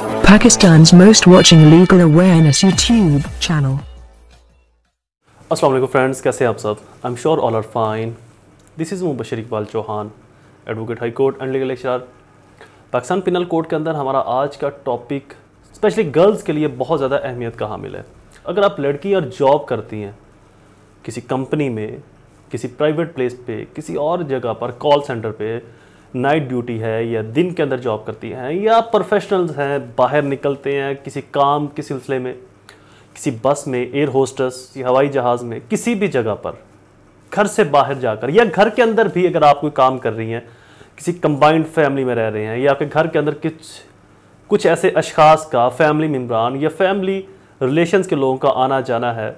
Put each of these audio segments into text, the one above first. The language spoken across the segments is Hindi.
Pakistan's most watching legal awareness YouTube channel. अस्सलाम वालेकुम फ्रेंड्स, कैसे हैं आप सब? I am sure all are fine. This is Mubashar Iqbal Chauhan, advocate high court and legal lecturer. Pakistan penal code के अंदर हमारा आज का टॉपिक स्पेशली गर्ल्स के लिए बहुत ज़्यादा अहमियत का हामिल है. अगर आप लड़की और जॉब करती हैं किसी कंपनी में, किसी प्राइवेट प्लेस पे, किसी और जगह पर, कॉल सेंटर पे, नाइट ड्यूटी है या दिन के अंदर जॉब करती हैं, या प्रोफेशनल्स हैं, बाहर निकलते हैं किसी काम के सिलसिले में, किसी बस में, एयर होस्टेस या हवाई जहाज़ में, किसी भी जगह पर घर से बाहर जाकर या घर के अंदर भी अगर आप कोई काम कर रही हैं, किसी कंबाइंड फैमिली में रह रहे हैं या आपके घर के अंदर कुछ ऐसे अशखास का, फैमिली मेम्बरान या फैमिली रिलेशंस के लोगों का आना जाना है,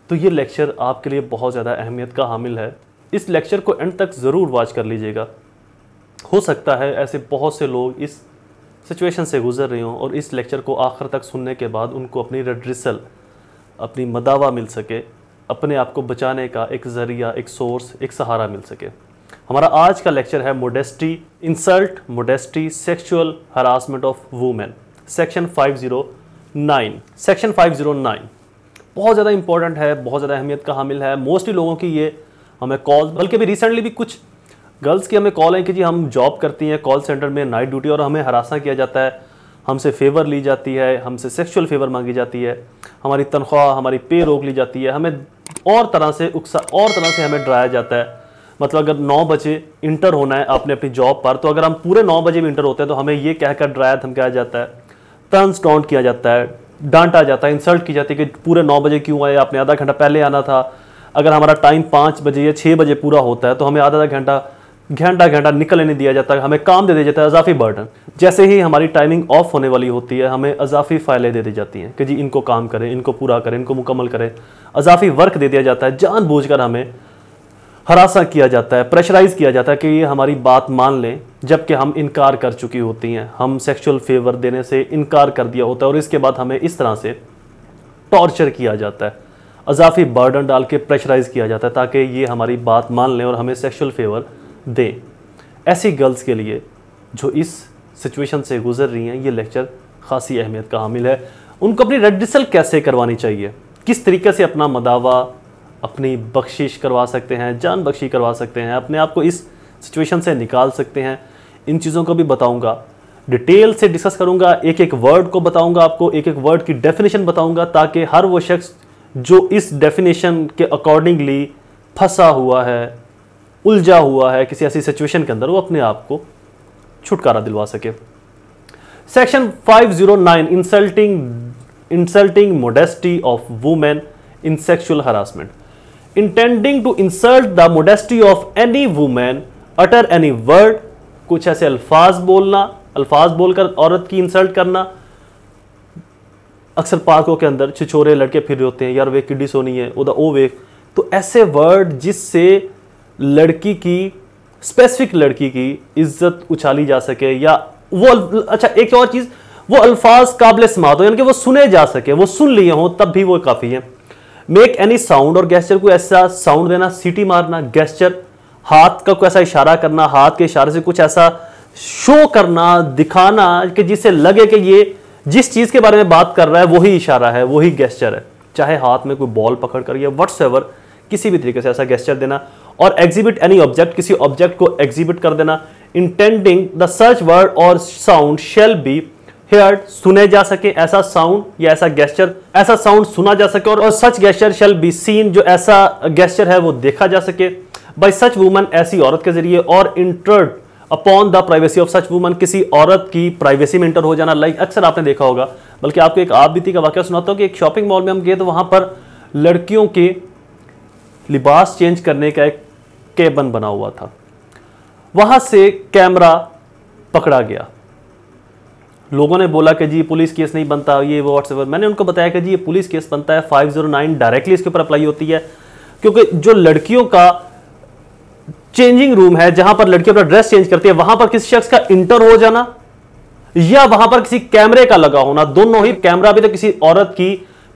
तो ये लेक्चर आपके लिए बहुत ज़्यादा अहमियत का हामिल है. इस लेक्चर को एंड तक ज़रूर वॉच कर लीजिएगा. हो सकता है ऐसे बहुत से लोग इस सिचुएशन से गुजर रहे हों और इस लेक्चर को आखिर तक सुनने के बाद उनको अपनी रेड्रेसल, अपनी मदावा मिल सके, अपने आप को बचाने का एक ज़रिया, एक सोर्स, एक सहारा मिल सके. हमारा आज का लेक्चर है modesty, insult, modesty, sexual harassment of women, section 509. Section 509 बहुत ज़्यादा इंपॉर्टेंट है, बहुत ज़्यादा अहमियत का हामिल है. मोस्टली लोगों की ये हमें कॉल, बल्कि भी रिसेंटली भी कुछ गर्ल्स की हमें कॉल है कि जी हम जॉब करती हैं कॉल सेंटर में, नाइट ड्यूटी, और हमें हरासा किया जाता है, हमसे फेवर ली जाती है, हमसे सेक्सुअल फेवर मांगी जाती है, हमारी तनख्वाह, हमारी पे रोक ली जाती है, हमें और तरह से हमें डराया जाता है. मतलब अगर 9 बजे इंटर होना है आपने अपनी जॉब पर, तो अगर हम पूरे 9 बजे भी इंटर होते हैं तो हमें ये कहकर डराया धमकाया जाता है, टर्न्स डाउन किया जाता है, डांटा जाता है, इंसल्ट की जाती है कि पूरे 9 बजे क्यों आए, आपने आधा घंटा पहले आना था. अगर हमारा टाइम 5 बजे या 6 बजे पूरा होता है तो हमें आधा घंटा निकलने नहीं दिया जाता है, हमें काम दे दिया जाता है, अजाफी बर्डन. जैसे ही हमारी टाइमिंग ऑफ होने वाली होती है हमें अजाफी फाइलें दे दी जाती हैं कि जी इनको काम करें, इनको पूरा करें, इनको मुकम्मल करें. अजाफी वर्क दे दिया जाता है, जानबूझकर हमें हरासा किया जाता है, प्रेशराइज किया जाता है कि ये हमारी बात मान लें, जबकि हम इनकार कर चुकी होती हैं, हम सेक्सुअल फेवर देने से इनकार कर दिया होता है, और इसके बाद हमें इस तरह से टॉर्चर किया जाता है, अजाफी बर्डन डाल के प्रेशराइज किया जाता है ताकि ये हमारी बात मान लें और हमें सेक्सुअल फेवर दें. ऐसी गर्ल्स के लिए जो इस सिचुएशन से गुजर रही हैं ये लेक्चर खासी अहमियत का हामिल है. उनको अपनी रेड्रेसल कैसे करवानी चाहिए, किस तरीके से अपना मदावा, अपनी बख्शिश करवा सकते हैं, जान बख्शी करवा सकते हैं, अपने आप को इस सिचुएशन से निकाल सकते हैं, इन चीज़ों को भी बताऊंगा, डिटेल से डिस्कस करूंगा, एक एक वर्ड को बताऊंगा आपको, एक एक वर्ड की डेफिनेशन बताऊंगा, ताकि हर वो शख्स जो इस डेफिनेशन के अकॉर्डिंगली फंसा हुआ है, उलझा हुआ है किसी ऐसी सिचुएशन के अंदर, वो अपने आप को छुटकारा दिलवा सके. Section 509 insulting modesty of women in sexual harassment. Intending to insult the modesty of any women, utter any word, कुछ ऐसे अल्फाज बोलकर औरत की इंसल्ट करना. अक्सर पार्कों के अंदर छिछोरे लड़के फिर रहे होते हैं, यार वे किड्डी सोनी है, उदा ओ वे, तो ऐसे वर्ड जिससे लड़की की, स्पेसिफिक लड़की की इज्जत उछाली जा सके, या वो, अच्छा एक और चीज, वो अल्फाज काबिल समात हो, यानी कि वो सुने जा सके, वो सुन लिए हो तब भी वो काफी है. मेक एनी साउंड और गेस्चर, को ऐसा साउंड देना, सीटी मारना, गेस्चर, हाथ का कोई ऐसा इशारा करना, हाथ के इशारे से कुछ ऐसा शो करना, दिखाना कि जिससे लगे कि ये जिस चीज के बारे में बात कर रहा है वही इशारा है, वही गेस्चर है, चाहे हाथ में कोई बॉल पकड़कर या व्हाट्सएवर किसी भी तरीके से ऐसा गेस्चर देना. और एग्जिबिट एनी ऑब्जेक्ट, किसी ऑब्जेक्ट को एग्जिबिट कर देना. इंटेंडिंग द सर्च वर्ड और साउंड शेल बी हेयर्ड, सुने जा सके ऐसा साउंड या ऐसा गेस्चर, ऐसा साउंड सुना जा सके, और सच गेस्चर शेल बी सीन, जो ऐसा गेस्चर है वो देखा जा सके, बाय सच वुमन, ऐसी औरत के जरिए, और entered upon the privacy of such woman, किसी औरत की प्राइवेसी में इंटर हो जाना. लाइक अक्सर आपने देखा होगा, बल्कि आपको एक आप बीती का वाकया सुनाता हूं कि एक शॉपिंग मॉल में हम गए तो वहां पर लड़कियों के लिबास चेंज करने का एक केबन बना हुआ था. वहां से कैमरा पकड़ा गया, लोगों ने बोला कि जी पुलिस केस नहीं बनता, ये वो व्हाट्सएवर. मैंने उनको बताया कि जी ये पुलिस केस बनता है, 509 डायरेक्टली इसके ऊपर अप्लाई होती है, क्योंकि जो लड़कियों का चेंजिंग रूम है, जहां पर लड़की अपना ड्रेस चेंज करती है, वहां पर किसी शख्स का इंटर हो जाना या वहां पर किसी कैमरे का लगा होना, दोनों ही, कैमरा भी तो किसी औरत की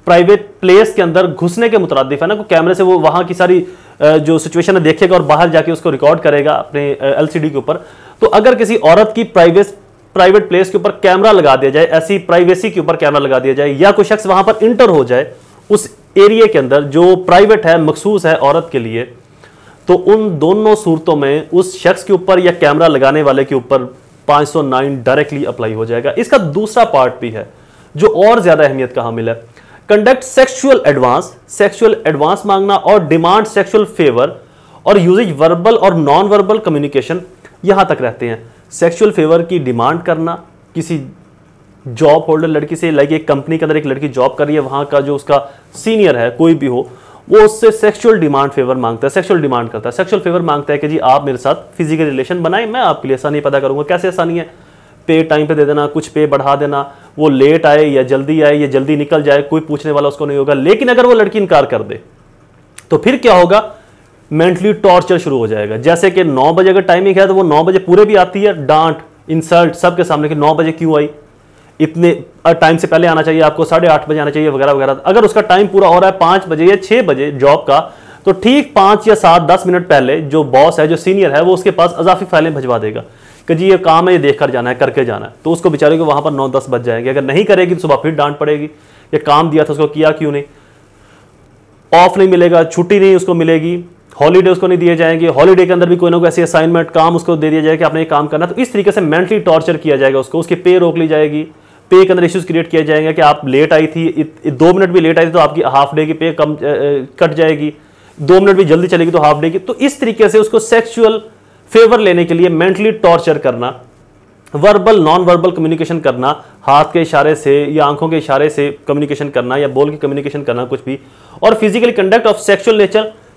प्राइवेट प्लेस के अंदर घुसने के मुतरादिफ है ना, को कैमरे से वो वहां की सारी जो सिचुएशन है देखेगा और बाहर जाके उसको रिकॉर्ड करेगा अपने एलसीडी के ऊपर. तो अगर किसी औरत की प्राइवेट प्राइवेट प्लेस के ऊपर कैमरा लगा दिया जाए, ऐसी प्राइवेसी के ऊपर कैमरा लगा दिया जाए, या कोई शख्स वहां पर इंटर हो जाए उस एरिया के अंदर जो प्राइवेट है, मखसूस है औरत के लिए, तो उन दोनों सूरतों में उस शख्स के ऊपर या कैमरा लगाने वाले के ऊपर 509 डायरेक्टली अप्लाई हो जाएगा। इसका दूसरा पार्ट भी है जो और ज्यादा अहमियत का हामिल है। कंडक्ट सेक्सुअल एडवांस मांगना और डिमांड सेक्सुअल फेवर और यूजेज वर्बल और नॉन वर्बल कम्युनिकेशन यहां तक रहते हैं। सेक्सुअल फेवर की डिमांड करना किसी जॉब होल्डर लड़की से, लाइक एक कंपनी के अंदर एक लड़की जॉब कर रही है, वहां का जो उसका सीनियर है कोई भी हो, वो उससे सेक्सुअल डिमांड फेवर मांगता है, सेक्सुअल डिमांड करता है, सेक्सुअल फेवर मांगता है कि जी आप मेरे साथ फिजिकल रिलेशन बनाए, मैं आपके लिए आसानी पैदा करूंगा। कैसे आसानी है? पे टाइम पे दे देना, कुछ पे बढ़ा देना, वो लेट आए या जल्दी आए या जल्दी निकल जाए, कोई पूछने वाला उसको नहीं होगा। लेकिन अगर वो लड़की इनकार कर दे तो फिर क्या होगा? मेंटली टॉर्चर शुरू हो जाएगा। जैसे कि 9 बजे अगर टाइमिंग है तो वो 9 बजे पूरे भी आती है, डांट इंसल्ट सबके सामने कि 9 बजे क्यों आई, इतने टाइम से पहले आना चाहिए, आपको 8:30 बजे आना चाहिए वगैरह वगैरह। अगर उसका टाइम पूरा हो रहा है 5 बजे या 6 बजे जॉब का, तो ठीक 5 या 7 10 मिनट पहले जो बॉस है, जो सीनियर है, वो उसके पास अजाफी फाइलें भिजवा देगा कि जी ये काम है, ये देख कर जाना है, करके जाना है। तो उसको बेचारे को वहां पर 9-10 बज जाएंगे। अगर नहीं करेगी तो सुबह फिर डांट पड़ेगी, ये काम दिया था उसको किया क्यों नहीं, ऑफ नहीं मिलेगा, छुट्टी नहीं उसको मिलेगी, हॉलीडे उसको नहीं दिए जाएंगे, हॉलीडे के अंदर भी कोई ना कोई ऐसी असाइनमेंट काम उसको दे दिया जाएगा कि आपने ये काम करना। तो इस तरीके से मेंटली टॉर्चर किया जाएगा उसको, उसकी पे रोक ली जाएगी, पे के अंदर इश्यूज क्रिएट किया जाएगा कि आप लेट आई थी, 2 मिनट भी लेट आई थी तो आपकी हाफ डे की पे कम कट जाएगी, 2 मिनट भी जल्दी चलेगी तो हाफ डे की। तो इस तरीके से उसको सेक्सुअल फेवर लेने के लिए मेंटली टॉर्चर करना, वर्बल नॉन वर्बल कम्युनिकेशन करना, हाथ के इशारे से या आंखों के इशारे से कम्युनिकेशन करना या बोल के कम्युनिकेशन करना कुछ भी, और physically conduct of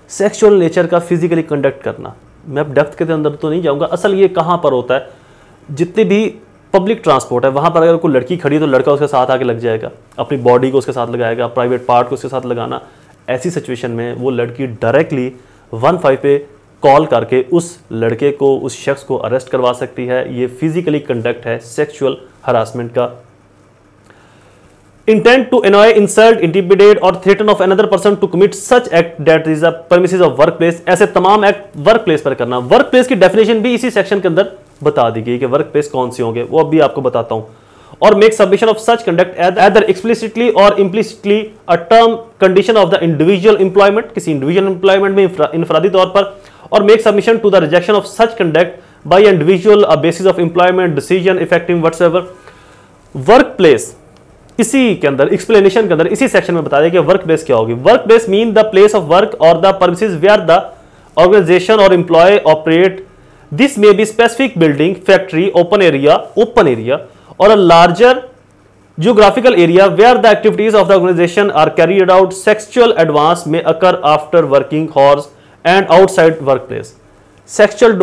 sexual nature का फिजिकली कंडक्ट करना। मैं अब डेप्थ के अंदर तो नहीं जाऊंगा, असल ये कहां पर होता है, जितने भी पब्लिक ट्रांसपोर्ट है वहां पर अगर कोई लड़की खड़ी है तो लड़का उसके साथ आके लग जाएगा, अपनी बॉडी को उसके साथ लगाएगा, प्राइवेट पार्ट को उसके साथ लगाना। ऐसी सिचुएशन में वो लड़की डायरेक्टली 15 पे कॉल करके उस लड़के को, उस शख्स को अरेस्ट करवा सकती है। ये फिजिकली कंडक्ट है सेक्सुअल हरासमेंट का। Intent to annoy, insult, intimidate और threaten of another person to commit such act that is a premises of workplace, ऐसे तमाम एक्ट वर्क प्लेस पर करना। वर्क प्लेस की डेफिनेशन भी इसी सेक्शन के अंदर बता दी गई कि वर्क प्लेस कौन सी होंगे, वो अभी आपको बताता हूं। और make submission of such conduct either explicitly और implicitly a term condition of the individual employment, किसी इंडिविजुअल एम्प्लॉयमेंट में इंफरादी तौर पर, और make submission to the rejection of such conduct by individual a basis of employment decision effective whatsoever. Work place इसी के अंदर एक्सप्लेनेशन के अंदर इसी सेक्शन में बता दें कि वर्क प्लेस क्या होगी। Work place mean the place of work और the premises where the organisation और employ operate. This may be specific building, factory, open area और a larger geographical area where the activities of the organization are carried out. Sexual advance may occur after working hours and outside workplace. Sexual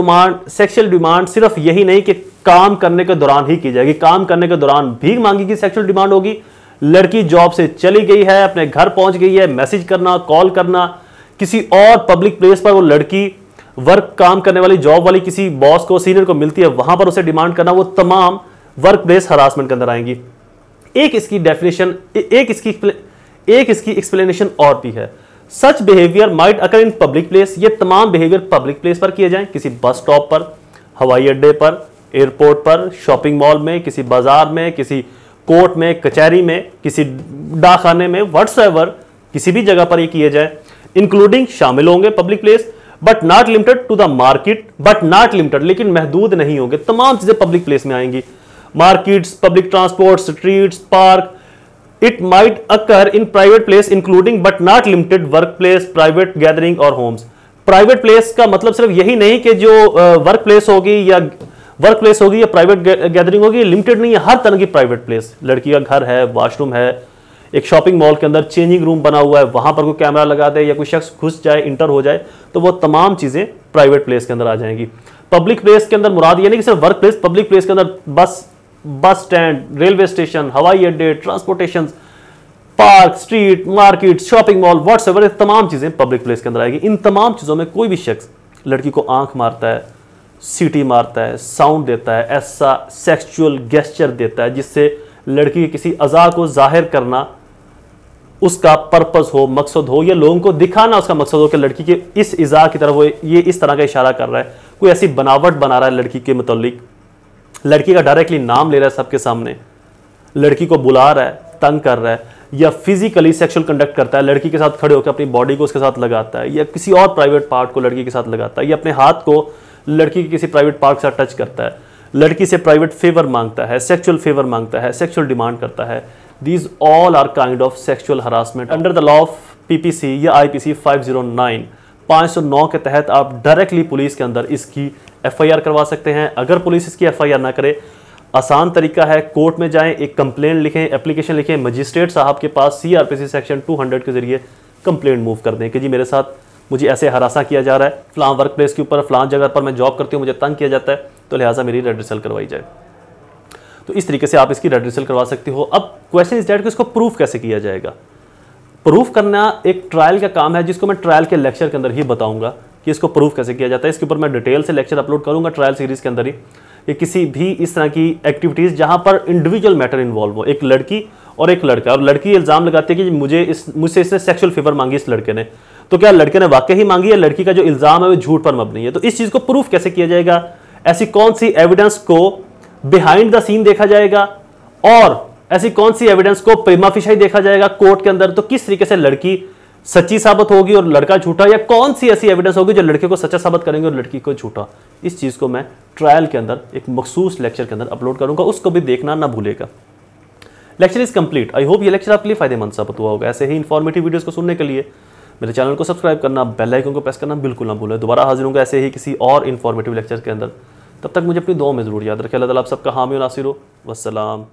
demand सिर्फ यही नहीं कि काम करने के दौरान ही की जाएगी, काम करने के दौरान भीख मांगी की सेक्सुअल डिमांड होगी। लड़की जॉब से चली गई है, अपने घर पहुंच गई है, मैसेज करना, कॉल करना, किसी और पब्लिक प्लेस पर वो लड़की वर्क काम करने वाली जॉब वाली किसी बॉस को, सीनियर को मिलती है, वहां पर उसे डिमांड करना, वो तमाम वर्क प्लेस हरासमेंट के अंदर आएंगी। एक इसकी डेफिनेशन, एक इसकी एक्सप्लेनेशन और भी है। सच behaviour might occur in public place, ये तमाम बिहेवियर पब्लिक प्लेस पर किए जाएं, किसी बस स्टॉप पर, हवाई अड्डे पर, एयरपोर्ट पर, शॉपिंग मॉल में, किसी बाजार में, किसी कोर्ट में, कचहरी में, किसी डाकखाने में, व्हाट्सएवर किसी भी जगह पर ये किए जाए। इंक्लूडिंग शामिल होंगे public place, but not limited to the market, but not limited लेकिन महदूद नहीं होंगे, तमाम चीजें पब्लिक प्लेस में आएंगी। Markets, public transport, streets, park. It might occur in private place including but not limited work place, private gathering और होम्स। प्राइवेट प्लेस का मतलब सिर्फ यही नहीं कि जो वर्क प्लेस होगी या प्राइवेट गैदरिंग होगी, लिमिटेड नहीं है, हर तरह की प्राइवेट प्लेस। लड़की का घर है, वॉशरूम है, एक शॉपिंग मॉल के अंदर चेंजिंग रूम बना हुआ है, वहां पर कोई कैमरा लगा दे या कोई शख्स घुस जाए, इंटर हो जाए, तो वो तमाम चीजें प्राइवेट प्लेस के अंदर आ जाएंगी। पब्लिक प्लेस के अंदर मुराद ये नहीं कि सिर्फ वर्क प्लेस, पब्लिक प्लेस के अंदर बस स्टैंड, रेलवे स्टेशन, हवाई अड्डे, transportation, park, street, market, shopping mall, whatsoever, तमाम चीजें पब्लिक प्लेस के अंदर आएगी। इन तमाम चीजों में कोई भी शख्स लड़की को आंख मारता है, सीटी मारता है, साउंड देता है, ऐसा सेक्सुअल गेस्चर देता है जिससे लड़की की किसी अज़ा को जाहिर करना उसका पर्पस हो, मकसद हो, या लोगों को दिखाना उसका मकसद हो कि लड़की के इस इज़ा की तरफ वो ये इस तरह का इशारा कर रहा है, कोई ऐसी बनावट बना रहा है लड़की के मुतालिक, लड़की का डायरेक्टली नाम ले रहा है सबके सामने, लड़की को बुला रहा है, तंग कर रहा है, या फिजिकली सेक्सुअल कंडक्ट करता है, लड़की के साथ खड़े होकर अपनी बॉडी को उसके साथ लगाता है, या किसी और प्राइवेट पार्ट को लड़की के साथ लगाता है, या अपने हाथ को लड़की के किसी प्राइवेट पार्ट के साथ टच करता है, लड़की से प्राइवेट फेवर मांगता है, सेक्सुअल फेवर मांगता है, सेक्सुअल डिमांड करता है, these all are kind of sexual harassment under the law of PPC या आईपीसी 509 के तहत आप डायरेक्टली पुलिस के अंदर इसकी एफआईआर करवा सकते हैं। अगर पुलिस इसकी एफआईआर ना करे, आसान तरीका है, कोर्ट में जाएं, एक कंप्लेंट लिखें, एप्लीकेशन लिखें, मजिस्ट्रेट साहब के पास सीआरपीसी सेक्शन 200 के जरिए कंप्लेंट मूव कर दें कि जी मेरे साथ मुझे ऐसे हरासा किया जा रहा है, फलां वर्क प्लेस के ऊपर फलां जगह पर मैं जॉब करती हूँ, मुझे तंग किया जाता है, तो लिहाजा मेरी रेड्रेसल करवाई जाए। तो इस तरीके से आप इसकी रेड्रेसल करवा सकते हो। अब क्वेश्चन इज दैट कि इसको प्रूफ कैसे किया जाएगा। प्रूफ करना एक ट्रायल का काम है, जिसको मैं ट्रायल के लेक्चर के अंदर ही बताऊंगा कि इसको प्रूफ कैसे किया जाता है। इसके ऊपर मैं डिटेल से लेक्चर अपलोड करूंगा ट्रायल सीरीज के अंदर ही। ये किसी भी इस तरह की एक्टिविटीज़ जहां पर इंडिविजुअल मैटर इन्वॉल्व हो, एक लड़की और एक लड़का, और लड़की इल्ज़ाम लगाती है कि मुझसे इसने सेक्सुअल फेवर मांगी इस लड़के ने, तो क्या लड़के ने वाकई ही मांगी है, लड़की का जो इल्ज़ाम है वो झूठ पर मबनी है। तो इस चीज़ को प्रूफ कैसे किया जाएगा, ऐसी कौन सी एविडेंस को बिहाइंड द सीन देखा जाएगा और ऐसी कौन सी एविडेंस को प्रिमा फेशी देखा जाएगा कोर्ट के अंदर, तो किस तरीके से लड़की सच्ची साबित होगी और लड़का झूठा, या कौन सी ऐसी एविडेंस होगी जो लड़के को सच्चा साबित करेंगे और लड़की को झूठा। इस चीज को मैं ट्रायल के अंदर एक मखसूस लेक्चर के अंदर अपलोड करूंगा, उसको भी देखना ना भूलेगा। Lecture is complete. I hope ये लेक्चर आपके लिए फायदेमंद साबित हुआ होगा। ऐसे ही इन्फॉर्मेटिव वीडियोस को सुनने के लिए मेरे चैनल को सब्सक्राइब करना, बेल आइकन को प्रेस करना बिल्कुल ना भूलें। दोबारा हाजिर होंगे ऐसे ही किसी और इन्फॉर्मेटिव लेक्चर के अंदर। तब तक मुझे अपनी दुआओं में जरूर याद रखें। अल्लाह ताला आप सबका हामी और नासिर हो। वस्सलाम।